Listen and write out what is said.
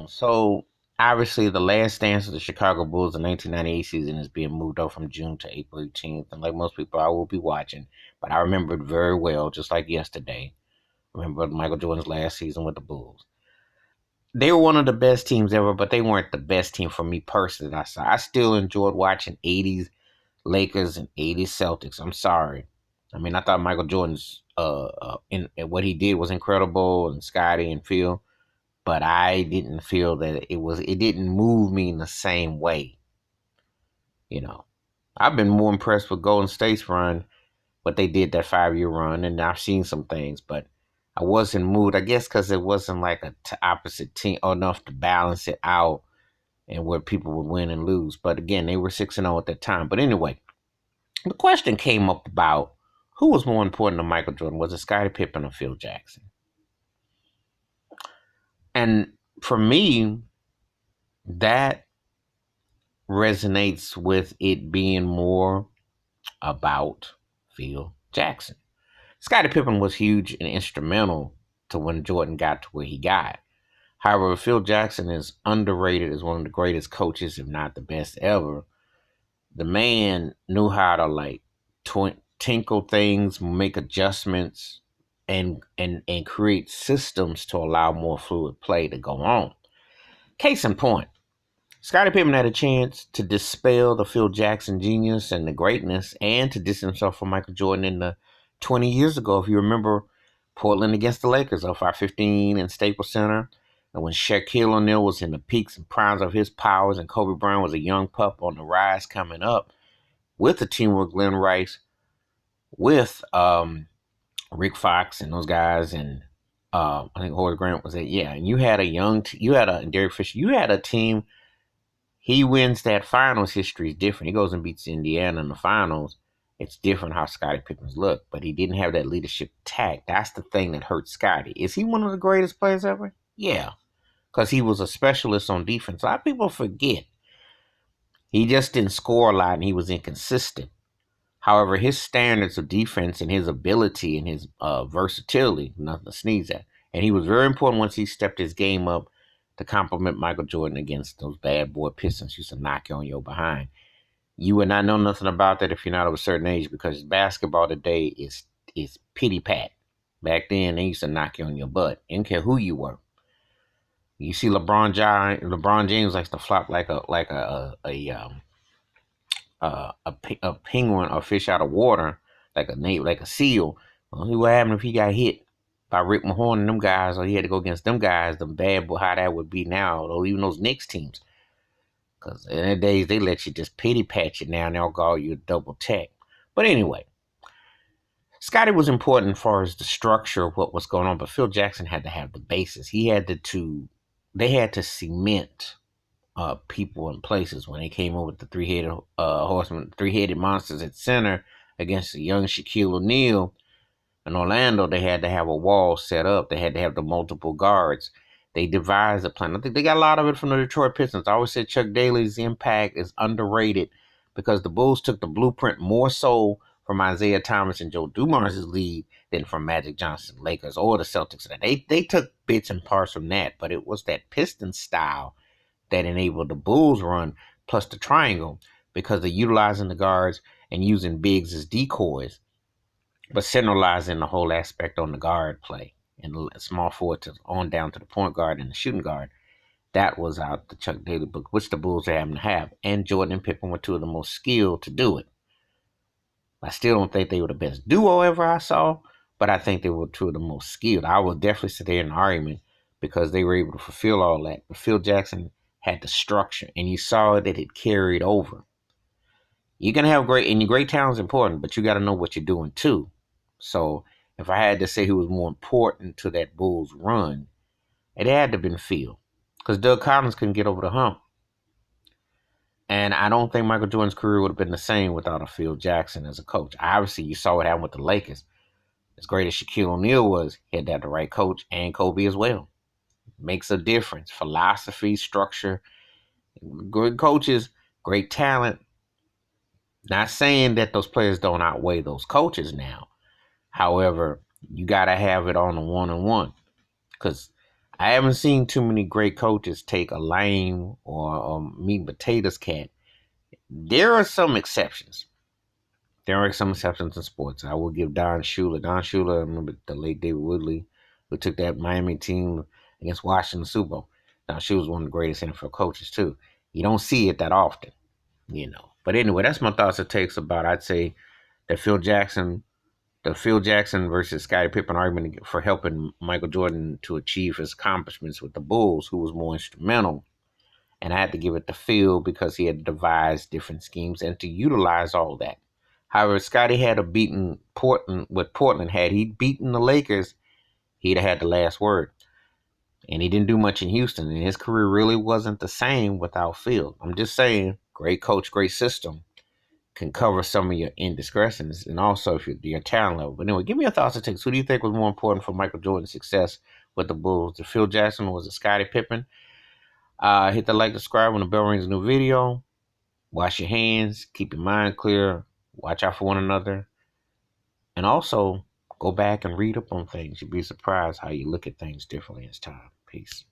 So obviously, the last dance of the Chicago Bulls, the 1998 season, is being moved up from June to April 18th. And like most people, I will be watching, but I remember it very well, just like yesterday. I remember Michael Jordan's last season with the Bulls. They were one of the best teams ever, but they weren't the best team for me personally. I still enjoyed watching 80s Lakers and 80s Celtics. I'm sorry. I mean, I thought Michael Jordan's in what he did was incredible, and Scottie and Phil, but I didn't feel that it didn't move me in the same way. You know, I've been more impressed with Golden State's run, what they did that 5 year run, and I've seen some things, but I wasn't moved. I guess because it wasn't like opposite team enough to balance it out and where people would win and lose. But again, they were 6-0 at that time. But anyway, the question came up about who was more important to Michael Jordan. Was it Scottie Pippen or Phil Jackson? And for me, that resonates with it being more about Phil Jackson. Scottie Pippen was huge and instrumental to when Jordan got to where he got. However, Phil Jackson is underrated as one of the greatest coaches, if not the best ever. The man knew how to tinkle things, make adjustments, and create systems to allow more fluid play to go on. Case in point, Scottie Pippen had a chance to dispel the Phil Jackson genius and the greatness and to distance himself from Michael Jordan in the 20 years ago. If you remember Portland against the Lakers, 05-15 in Staples Center, and when Shaquille O'Neal was in the peaks and primes of his powers and Kobe Bryant was a young pup on the rise coming up with the team with Glenn Rice, with Rick Fox and those guys, and I think Horace Grant was it. Yeah, and you had Derek Fisher. You had a team. He wins that finals. History is different. He goes and beats Indiana in the finals. It's different how Scottie Pippen's look, but he didn't have that leadership tact. That's the thing that hurt Scottie. Is he one of the greatest players ever? Yeah, because he was a specialist on defense. A lot of people forget he just didn't score a lot and he was inconsistent. However, his standards of defense and his ability and his versatility, nothing to sneeze at. And he was very important once he stepped his game up to complement Michael Jordan against those bad boy Pistons used to knock you on your behind. You would not know nothing about that if you're not of a certain age because basketball today is pity pat. Back then, they used to knock you on your butt. Didn't care who you were. You see LeBron James likes to flop like a penguin or fish out of water, like a seal. Well, what happened if he got hit by Rick Mahorn and them guys, or he had to go against them guys? The bad boy, how that would be now, or even those Knicks teams. Because in the days they let you just pity pat you now, and they'll call you a double tech. But anyway, Scottie was important as far as the structure of what was going on, but Phil Jackson had to have the basis. They had to cement people in places when they came over with the three-headed horsemen, three-headed monsters at center against the young Shaquille O'Neal. In Orlando, they had to have a wall set up. They had to have the multiple guards. They devised a plan. I think they got a lot of it from the Detroit Pistons. I always said Chuck Daly's impact is underrated because the Bulls took the blueprint more so from Isaiah Thomas and Joe Dumars' lead than from Magic Johnson, Lakers, or the Celtics. They took bits and parts from that, but it was that Pistons style that enabled the Bulls run plus the triangle because they're utilizing the guards and using bigs as decoys, but centralizing the whole aspect on the guard play and small forward to on down to the point guard and the shooting guard. That was out the Chuck Daly book, which the Bulls are having to have. And Jordan and Pippen were two of the most skilled to do it. I still don't think they were the best duo ever I saw, but I think they were two of the most skilled. I will definitely sit there in an argument because they were able to fulfill all that. But Phil Jackson had the structure, and you saw that it carried over. You're going to have great talent is important, but you got to know what you're doing too. So if I had to say who was more important to that Bulls run, it had to have been Phil because Doug Collins couldn't get over the hump. And I don't think Michael Jordan's career would have been the same without a Phil Jackson as a coach. Obviously, you saw what happened with the Lakers. As great as Shaquille O'Neal was, he had to have the right coach and Kobe as well. Makes a difference. Philosophy, structure, good coaches, great talent. Not saying that those players don't outweigh those coaches now. However, you got to have it on a one-on-one because I haven't seen too many great coaches take a lame or meat and potatoes cat. There are some exceptions. There are some exceptions in sports. I will give Don Shula. Don Shula, I remember the late David Woodley, who took that Miami team against Washington Super Bowl. Don Shula was one of the greatest NFL coaches too. You don't see it that often, you know. But anyway, that's my thoughts and takes about. I'd say that the Phil Jackson versus Scottie Pippen argument for helping Michael Jordan to achieve his accomplishments with the Bulls, who was more instrumental. And I had to give it to Phil because he had devised different schemes and to utilize all that. However, Scottie had a beaten Portland with Portland. Had he beaten the Lakers, he'd have had the last word. And he didn't do much in Houston, and his career really wasn't the same without Phil. I'm just saying, great coach, great system can cover some of your indiscretions and also if your talent level. But anyway, give me your thoughts and takes. Who do you think was more important for Michael Jordan's success with the Bulls? The Phil Jackson or was it Scottie Pippen? Hit the like, subscribe when the bell rings a new video. Wash your hands, keep your mind clear, watch out for one another, and also go back and read up on things. You'd be surprised how you look at things differently as time. Peace.